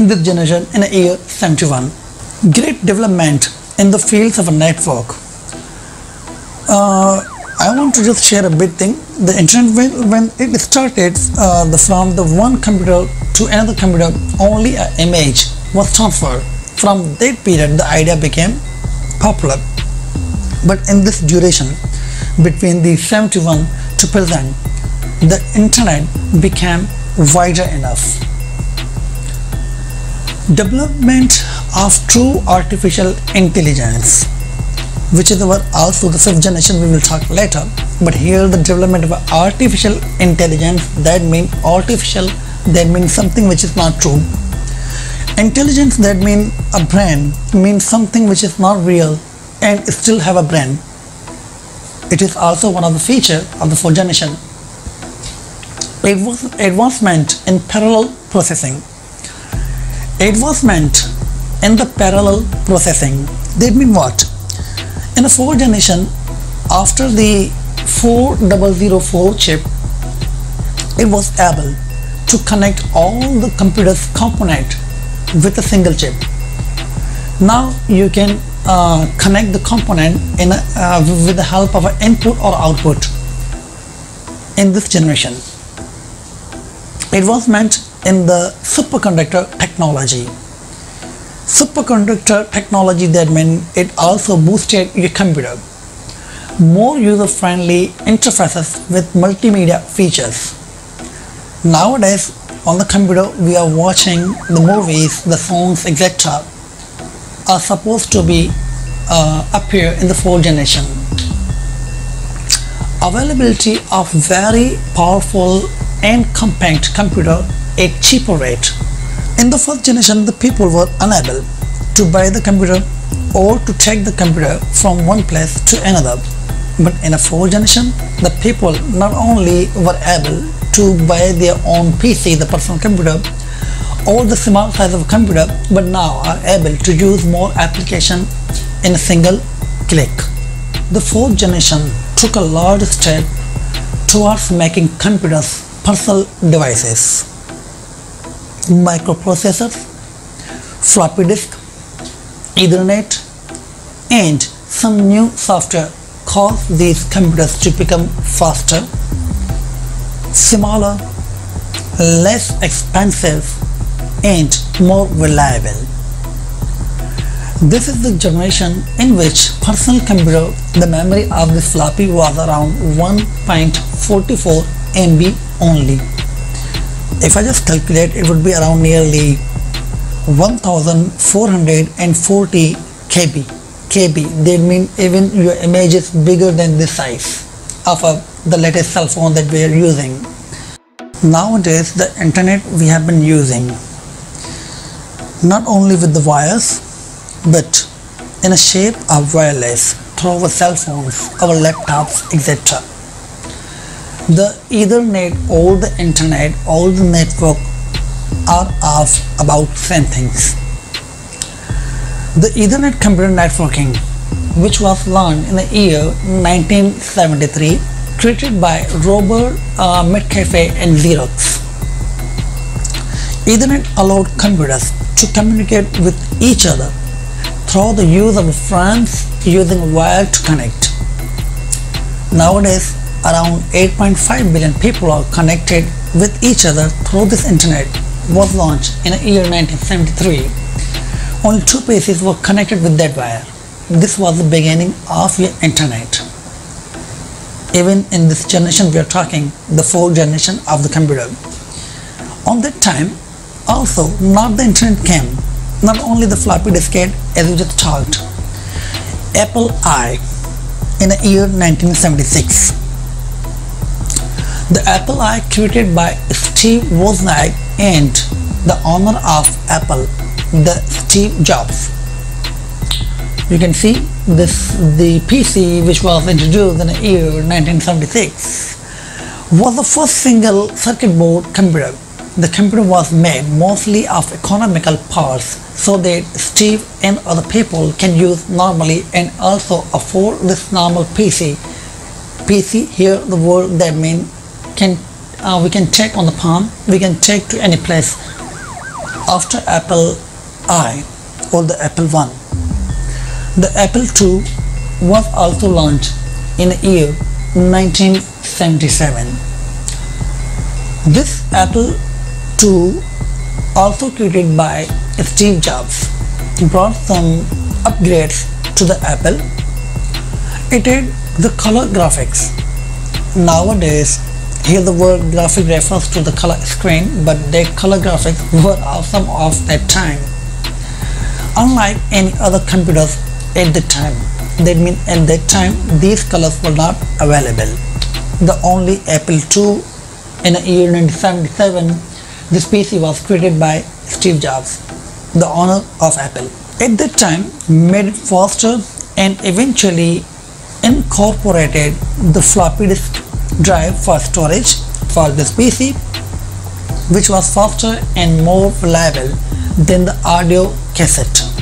in this generation in the year 71. Great development in the fields of a network. I want to just share a big thing. The internet, when it started from the one computer to another computer, only an image was transferred. From that period, the idea became popular. But in this duration, between the 71 to present, the internet became wider enough. Development of true artificial intelligence, which is also the fifth generation, we will talk later. But here the development of artificial intelligence, that means artificial, that means something which is not true. Intelligence, that means a brain, means something which is not real and still have a brain. It is also one of the features of the fourth generation. Advancement in parallel processing. Advancement in the parallel processing, that means what? In the fourth generation, after the 4004 chip, it was able to connect all the computer's component with a single chip. Now you can connect the component with the help of an input or output in this generation. Advancement in the superconductor technology. Superconductor technology, that means it also boosted your computer. More user-friendly interfaces with multimedia features. Nowadays on the computer we are watching the movies, the songs, etc. are supposed to be appear in the fourth generation. Availability of very powerful and compact computer at cheaper rate. In the first generation, the people were unable to buy the computer or to take the computer from one place to another. But in a fourth generation, the people not only were able to buy their own PC, the personal computer, or the small size of computer, but now are able to use more application in a single click. The fourth generation took a large step towards making computers personal devices. Microprocessors, floppy disk, Ethernet, and some new software caused these computers to become faster, smaller, less expensive, and more reliable. This is the generation in which personal computer, the memory of the floppy was around 1.44 MB only. If I just calculate, it would be around nearly 1440 KB. That means even your image is bigger than the size of the latest cell phone that we are using. Nowadays the internet we have been using not only with the wires but in a shape of wireless through our cell phones, our laptops, etc. The Ethernet or the internet or the network are of about same things. The Ethernet computer networking, which was launched in the year 1973, created by Robert Metcalfe and Xerox. Ethernet allowed computers to communicate with each other through the use of friends using a wire to connect. Nowadays, around 8.5 billion people are connected with each other through this internet. Was launched in the year 1973. Only 2 PCs were connected with that wire. This was the beginning of your internet. Even in this generation we are talking, the fourth generation of the computer. On that time also not the internet came, not only the floppy diskette as we just talked. Apple I in the year 1976. The Apple I created by Steve Wozniak and the owner of Apple, the Steve Jobs. You can see this, the PC which was introduced in the year 1976 was the first single circuit board computer. The computer was made mostly of economical parts so that Steve and other people can use normally and also afford this normal PC. PC here the word that means we can take on the palm, we can take to any place. After Apple I or the Apple I, the Apple II was also launched in the year 1977. This Apple II, also created by Steve Jobs, brought some upgrades to the Apple. It had the color graphics. Nowadays, here the word graphic refers to the color screen, but their color graphics were awesome of that time. Unlike any other computers at the time, that means at that time these colors were not available. The only Apple II in the year 1977, this PC was created by Steve Jobs, the owner of Apple. At that time, made it faster and eventually incorporated the floppy disk drive for storage for this PC, which was faster and more reliable than the audio cassette.